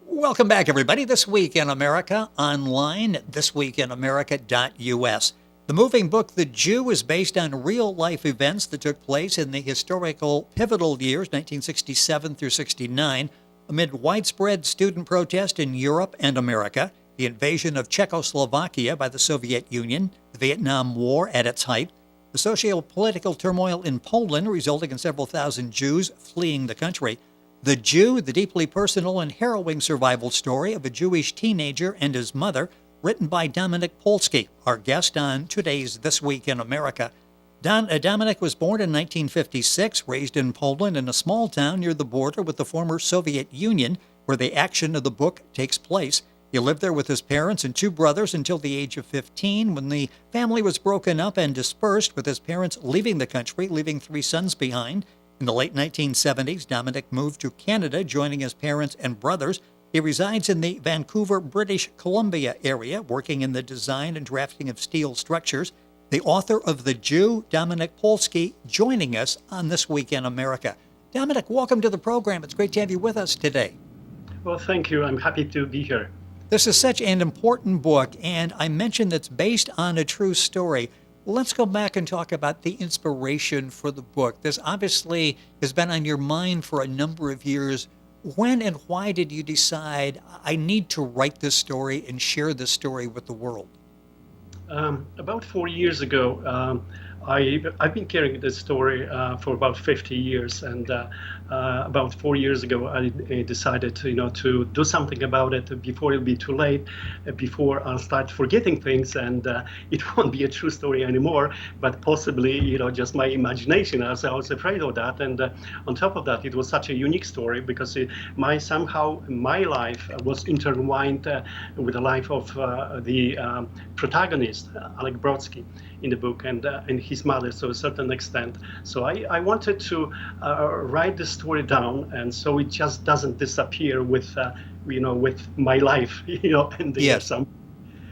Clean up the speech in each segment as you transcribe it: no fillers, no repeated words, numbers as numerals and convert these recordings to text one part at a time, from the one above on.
Welcome back, everybody. This Week in America online, thisweekinamerica.us. The moving book, The Jew, is based on real-life events that took place in the historical pivotal years, 1967 through 69, amid widespread student protest in Europe and America, the invasion of Czechoslovakia by the Soviet Union, the Vietnam War at its height, the socio-political turmoil in Poland resulting in several thousand Jews fleeing the country, The Jew, the deeply personal and harrowing survival story of a Jewish teenager and his mother, written by Dominik Poleski, our guest on today's This Week in America. Dominik was born in 1956, raised in Poland in a small town near the border with the former Soviet Union, where the action of the book takes place. He lived there with his parents and two brothers until the age of 15, when the family was broken up and dispersed, with his parents leaving the country, leaving three sons behind. In the late 1970s, Dominik moved to Canada, joining his parents and brothers. He resides in the Vancouver, British Columbia area, working in the design and drafting of steel structures. The author of The Jew, Dominik Poleski, joining us on This Week in America. Dominik, welcome to the program. It's great to have you with us today. Well, thank you. I'm happy to be here. This is such an important book, and I mentioned it's based on a true story. Let's go back and talk about the inspiration for the book. This obviously has been on your mind for a number of years. When and why did you decide, I need to write this story and share this story with the world? About 4 years ago, I've been carrying this story for about 50 years, and about 4 years ago, I decided to do something about it before it'll be too late, before I'll start forgetting things, and it won't be a true story anymore, but possibly just my imagination. I was afraid of that, and on top of that, it was such a unique story because my life was intertwined with the life of the protagonist, Alek Brodski, in the book, and his mother to a certain extent. So I wanted to write the story down, and so it just doesn't disappear with my life, and Yes. some.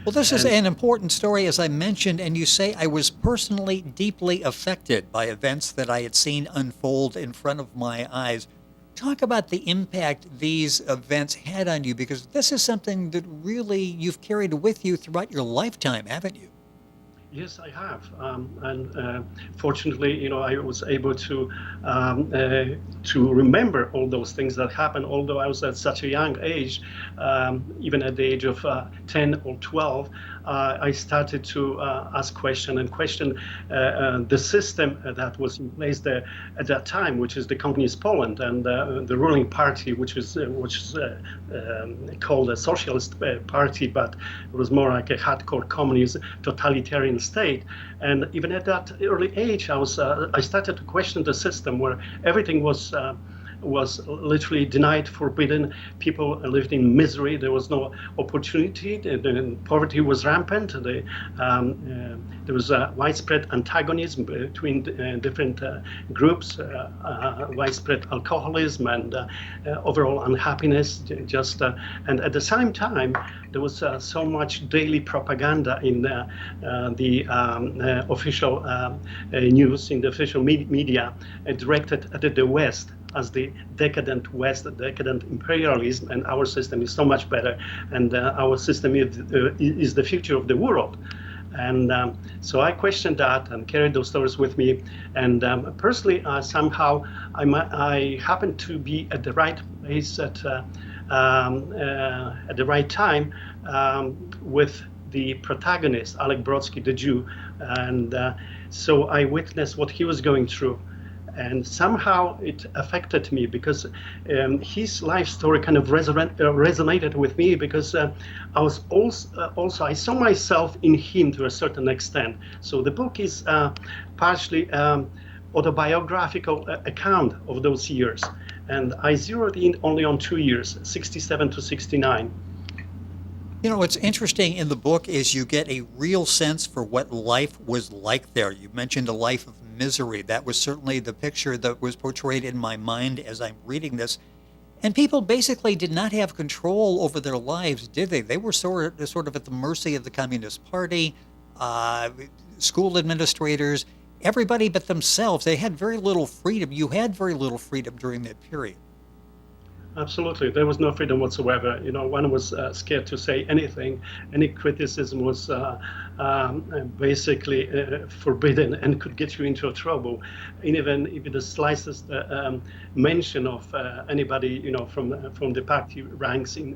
Well, this is an important story, as I mentioned, and you say I was personally deeply affected by events that I had seen unfold in front of my eyes. Talk about the impact these events had on you, because this is something that really you've carried with you throughout your lifetime, haven't you? Yes, I have, and fortunately, I was able to remember all those things that happened. Although I was at such a young age, even at the age of 10 or 12, I started to ask questions and question the system that was in place there at that time, which is the Communist Poland, and the ruling party, which is called a Socialist Party, but it was more like a hardcore communist, totalitarian state. And even at that early age, I started to question the system where everything was literally denied, forbidden. People lived in misery. There was no opportunity. The poverty was rampant. There was widespread antagonism between different groups, widespread alcoholism, and overall unhappiness. And at the same time, there was so much daily propaganda in the official news, in the official media, directed at the West as the decadent West, decadent imperialism, and our system is so much better, and our system is the future of the world. And so I questioned that and carried those stories with me. And personally, somehow I happened to be at the right place at the right time with the protagonist, Alek Brodski, the Jew. And so I witnessed what he was going through. And somehow it affected me because his life story kind of resonated with me, because I was also I saw myself in him to a certain extent. So the book is partially autobiographical account of those years, and I zeroed in only on 2 years, 67 to 69. What's interesting in the book is you get a real sense for what life was like there. You mentioned a life of misery. That was certainly the picture that was portrayed in my mind as I'm reading this. And people basically did not have control over their lives, did they? They were sort of at the mercy of the Communist Party, school administrators, everybody but themselves. They had very little freedom. You had very little freedom during that period. Absolutely, there was no freedom whatsoever. One was scared to say anything. Any criticism was basically forbidden and could get you into trouble. And even the slightest mention of anybody, from the party ranks in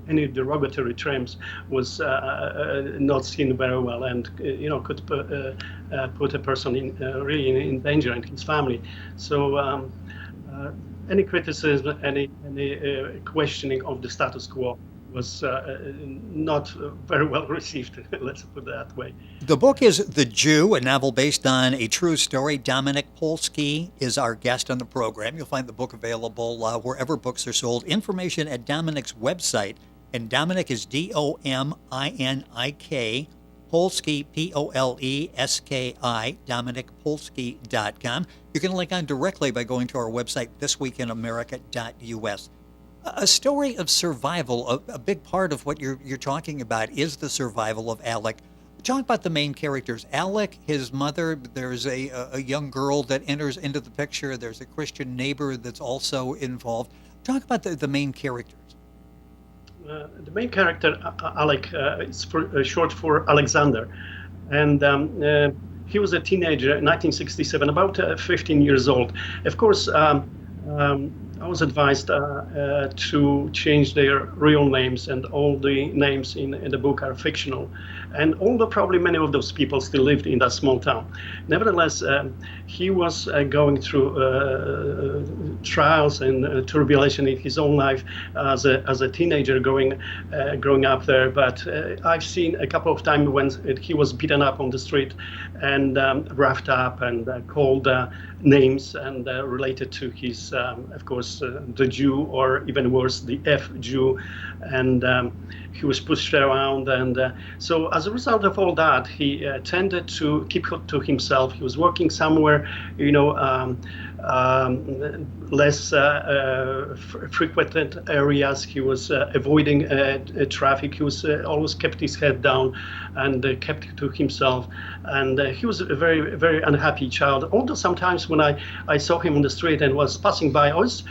any derogatory terms was not seen very well, and could put a person really in danger and his family. So. Any criticism, any questioning of the status quo was not very well received, let's put it that way. The book is The Jew, a novel based on a true story. Dominik Poleski is our guest on the program. You'll find the book available wherever books are sold. Information at Dominik's website, and Dominik is Dominik, Poleski, Poleski, DominikPoleski.com. You can link on directly by going to our website, thisweekinamerica.us. A story of survival, a big part of what you're talking about is the survival of Alek. Talk about the main characters. Alek, his mother, there's a young girl that enters into the picture. There's a Christian neighbor that's also involved. Talk about the main characters. The main character, Alek, is short for Alexander, and he was a teenager in 1967, about 15 years old. Of course, I was advised to change their real names, and all the names in the book are fictional. And although probably many of those people still lived in that small town, nevertheless, he was going through trials and tribulation in his own life as a teenager growing up there. But I've seen a couple of times when he was beaten up on the street and roughed up and called names and related to his, of course, the Jew, or even worse, the F Jew, and he was pushed around. And so as a result of all that, he tended to keep to himself. He was working somewhere, less frequented areas. He was avoiding traffic. He was always kept his head down and kept to himself. And he was a very, very unhappy child. Although sometimes when I saw him on the street and was passing by, I was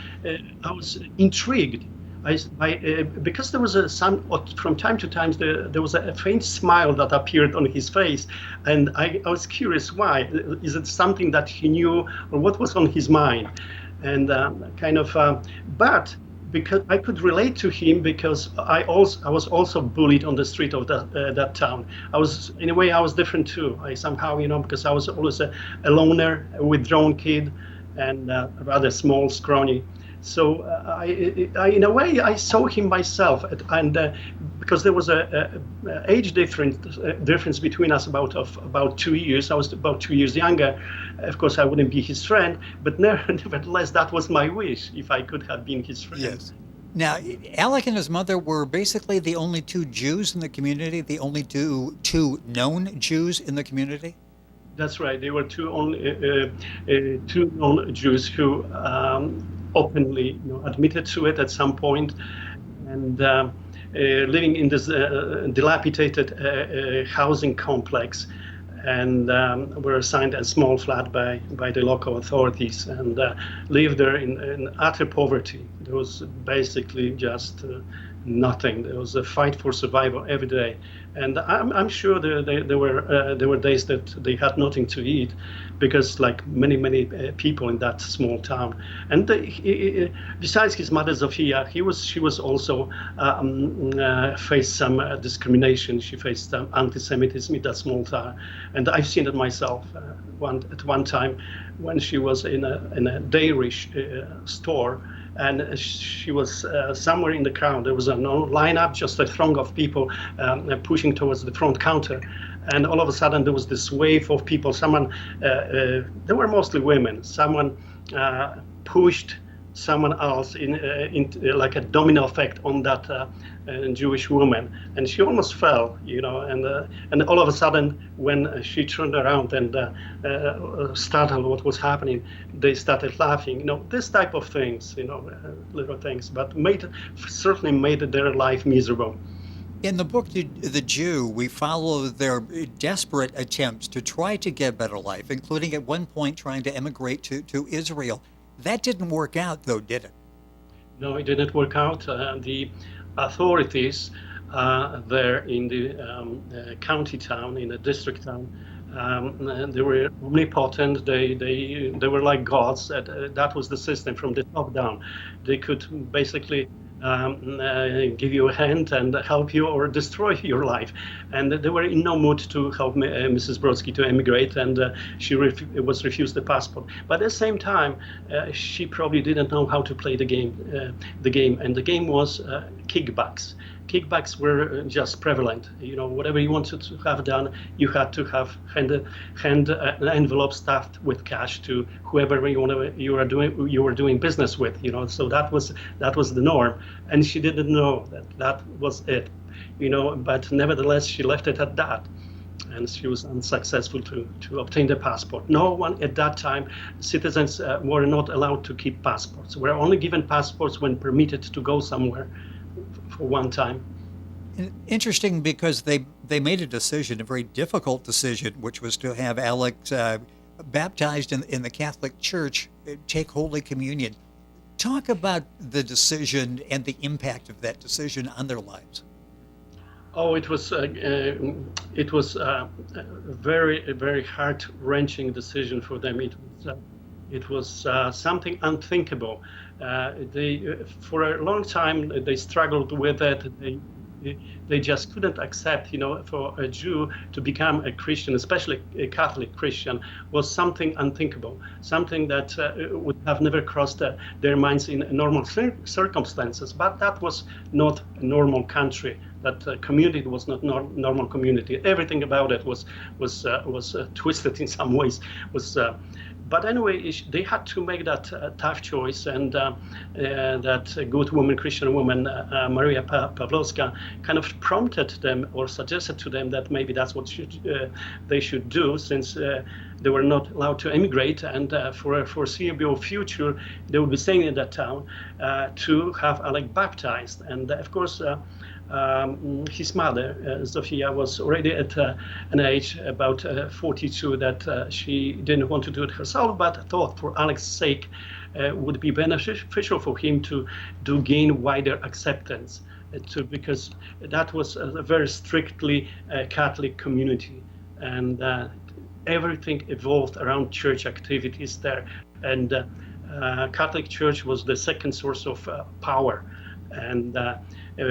intrigued. Because there was from time to time there was a faint smile that appeared on his face, and I was curious why. Is it something that he knew, or what was on his mind? And but because I could relate to him, because I was also bullied on the street of that town. I was different too. I somehow, because I was always a loner, a withdrawn kid, and rather small, scrawny. So I in a way, I saw him myself, and because there was a age difference between us about 2 years. I was about 2 years younger. Of course, I wouldn't be his friend, but nevertheless, that was my wish, if I could have been his friend. Yes. Now, Alek and his mother were basically the only two Jews in the community, the only two known Jews in the community? That's right. They were two known Jews who openly admitted to it at some point, and living in this dilapidated housing complex, and were assigned a small flat by the local authorities, and lived there in utter poverty. There was basically just nothing. There was a fight for survival every day, and I'm sure there were days that they had nothing to eat, because like many people in that small town. And besides his mother Zofia, she was also faced some discrimination. She faced some anti-Semitism in that small town, and I've seen it myself. At one time, when she was in a dairy store, and she was somewhere in the crowd. There was no lineup, just a throng of people pushing towards the front counter. And all of a sudden, there was this wave of people. They were mostly women. Someone pushed someone else in like a domino effect on that Jewish woman, and she almost fell, and all of a sudden, when she turned around and startled what was happening, they started laughing. This type of things, little things, but certainly made their life miserable. In the book, The Jew, we follow their desperate attempts to try to get a better life, including at one point trying to emigrate to Israel. That didn't work out, though, did it? No, it didn't work out. The authorities there in the county town, in the district town, they were omnipotent. They were like gods. That was the system from the top down. They could basically give you a hand and help you or destroy your life. And they were in no mood to help Mrs. Brodski to emigrate, and she was refused the passport. But at the same time, she probably didn't know how to play the game. And the game was kickbacks. Kickbacks were just prevalent. You know, whatever you wanted to have done, you had to have hand an envelope stuffed with cash to whoever you were doing business with. You know, so that was the norm, and she didn't know that was it. You know, but nevertheless, she left it at that, and she was unsuccessful to obtain the passport. No one at that time, citizens were not allowed to keep passports. Were only given passports when permitted to go somewhere for one time. Interesting, because they made a decision, a very difficult decision, which was to have Alek baptized in the Catholic Church, take Holy Communion. Talk about the decision and the impact of that decision on their lives. Oh, it was a very, very heart-wrenching decision for them. It was something unthinkable. For a long time they struggled with it. They just couldn't accept, you know, for a Jew to become a Christian, especially a Catholic Christian, was something unthinkable, something that would have never crossed their minds in normal circumstances. But that was not a normal country. That community was not normal community. Everything about it was twisted in some ways. But anyway, they had to make that tough choice, and that good woman, Christian woman, Maria Pawlowska, kind of prompted them or suggested to them that maybe that's what they should do, since they were not allowed to emigrate, and for a foreseeable future, they would be staying in that town, to have Alek baptized. And of course, his mother, Zofia, was already at an age about 42 that she didn't want to do it herself, but thought for Alek's sake would be beneficial for him to gain wider acceptance, because that was a very strictly Catholic community, and everything evolved around church activities there. And Catholic Church was the second source of power, and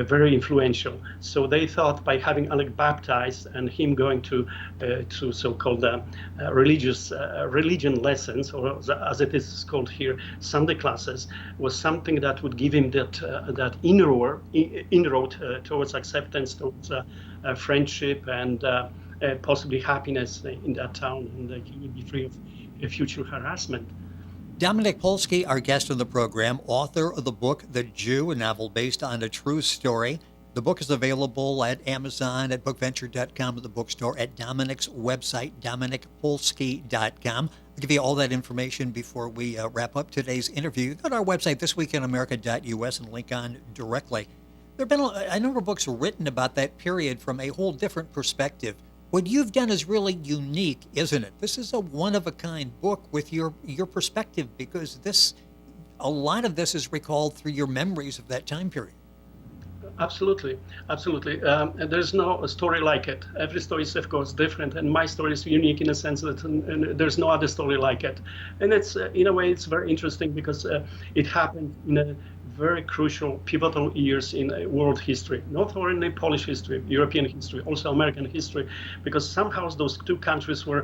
very influential. So they thought by having Alek baptized and him going to so-called religion lessons, or as it is called here, Sunday classes, was something that would give him that inroad towards acceptance, towards friendship, and possibly happiness in that town, and he would be free of future harassment. Dominik Poleski, our guest on the program, author of the book The Jew, a novel based on a true story. The book is available at Amazon, at bookventure.com, at the bookstore, at Dominik's website, dominikpolski.com. I'll give you all that information before we wrap up today's interview. Go to our website, thisweekinamerica.us, and link on directly. There have been a number of books written about that period from a whole different perspective. What you've done is really unique, isn't it? This is a one-of-a-kind book with your perspective, because a lot of this is recalled through your memories of that time period. Absolutely. There's no story like it. Every story is, of course, different, and my story is unique in a sense that there's no other story like it. And it's, in a way, it's very interesting because it happened in a very crucial, pivotal years in world history, not only Polish history, European history, also American history, because somehow those two countries were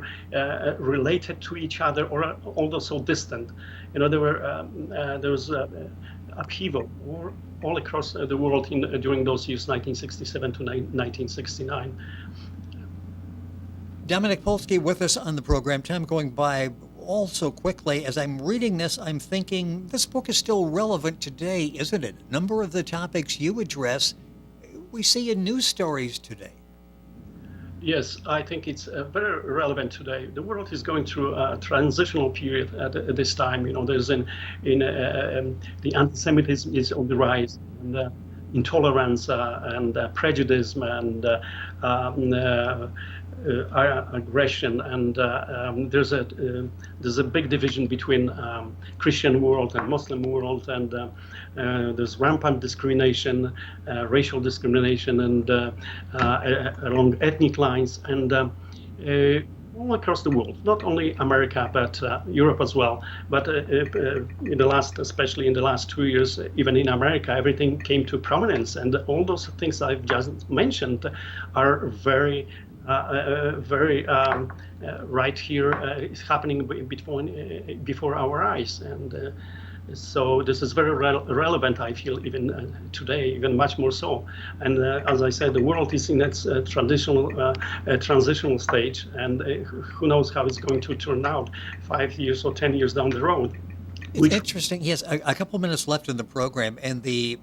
related to each other, or although so distant. You know, there was upheaval all across the world during those years, 1967 to 1969. Dominik Poleski with us on the program. Time going by all so quickly. As I'm reading this, I'm thinking this book is still relevant today, isn't it? A number of the topics you address, we see in news stories today. Yes, I think it's very relevant today. The world is going through a transitional period at this time. You know, there's the anti-Semitism is on the rise, and intolerance and prejudice and aggression, and there's a big division between Christian world and Muslim world, and there's rampant discrimination, racial discrimination, and along ethnic lines, and all across the world, not only America, but Europe as well. But especially in the last 2 years, even in America, everything came to prominence. And all those things I've just mentioned are very right here. It's happening before our eyes. And so this is very relevant, I feel, even today, even much more so. And as I said, the world is in its transitional stage, and who knows how it's going to turn out 5 years or 10 years down the road. It's interesting. Yes, a couple minutes left in the program, and the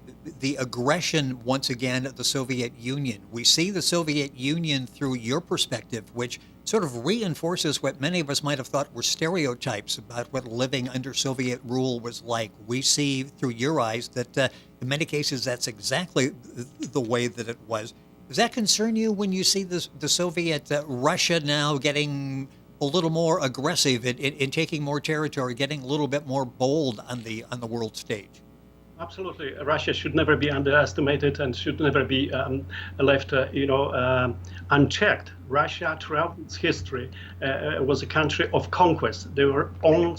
aggression once again of the Soviet Union. We see the Soviet Union through your perspective, which sort of reinforces what many of us might have thought were stereotypes about what living under Soviet rule was like. We see through your eyes that in many cases that's exactly the way that it was. Does that concern you when you see the Soviet Russia now getting a little more aggressive in taking more territory, getting a little bit more bold on the world stage? Absolutely, Russia should never be underestimated and should never be left, unchecked. Russia, throughout its history, was a country of conquest. They were on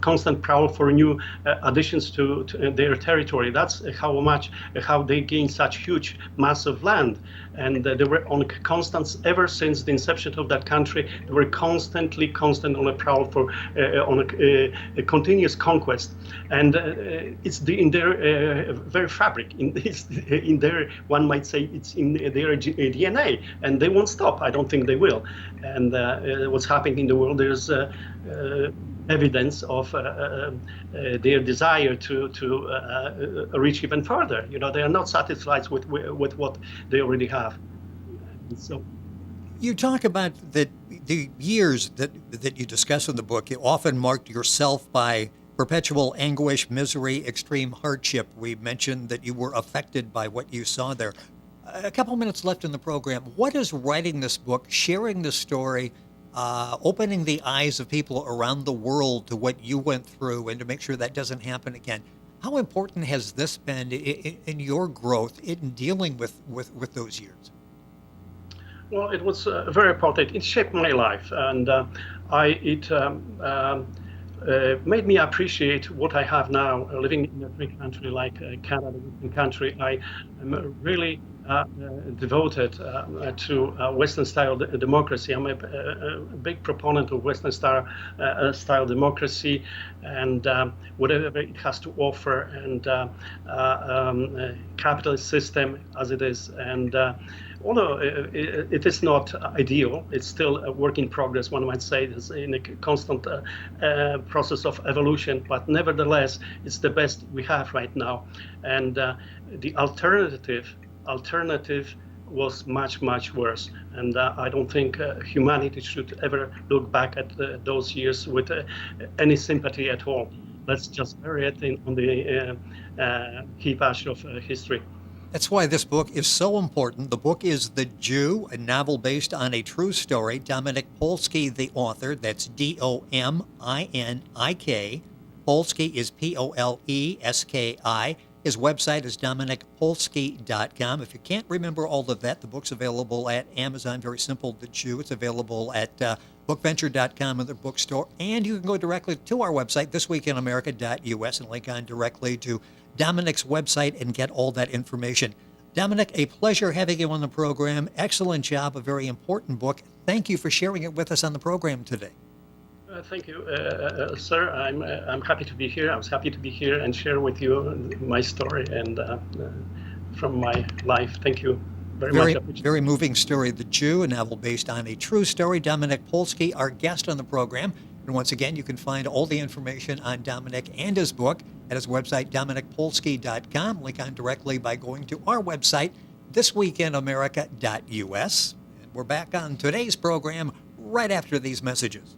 constant prowl for new additions to their territory. That's how they gained such huge mass of land. And they were on constant, ever since the inception of that country, they were constant on a prowl for a continuous conquest. And it's in their very fabric, in their, one might say, it's in their DNA, and they won't stop. I don't think they will. And what's happening in the world, there's evidence of their desire to reach even further. They are not satisfied with what they already have. And so, you talk about the years that you discuss in the book. You often marked yourself by perpetual anguish, misery, extreme hardship. We mentioned that you were affected by what you saw there. A couple minutes left in the program. What is writing this book, sharing this story, opening the eyes of people around the world to what you went through and to make sure that doesn't happen again? How important has this been in your growth in dealing with those years? Well, it was very important. It shaped my life, and it made me appreciate what I have now, living in a free country like Canada, a country. I am really devoted to Western-style democracy. I'm a big proponent of Western-style democracy and whatever it has to offer, and capitalist system as it is. And although it is not ideal, it's still a work in progress, one might say. It's in a constant process of evolution, but nevertheless, it's the best we have right now. And the alternative was much worse. And I don't think humanity should ever look back at those years with any sympathy at all. Let's just bury it on the heap ash of history. That's why this book is so important. The book is The Jew, a novel based on a true story. Dominik Poleski, the author. That's Dominik. Poleski is Poleski. His website is DominikPolski.com. If you can't remember all of that, the book's available at Amazon. Very simple, The Jew. It's available at bookventure.com in the bookstore. And you can go directly to our website, thisweekinamerica.us, and link on directly to Dominik's website and get all that information. Dominik, a pleasure having you on the program. Excellent job, a very important book. Thank you for sharing it with us on the program today. Thank you, sir. I'm happy to be here. I was happy to be here and share with you my story and from my life. Thank you very much. Very moving story. The Jew, a novel based on a true story. Dominik Poleski, our guest on the program. And once again, you can find all the information on Dominik and his book at his website, DominikPolski.com. Link on directly by going to our website, thisweekinamerica.us. And we're back on today's program right after these messages.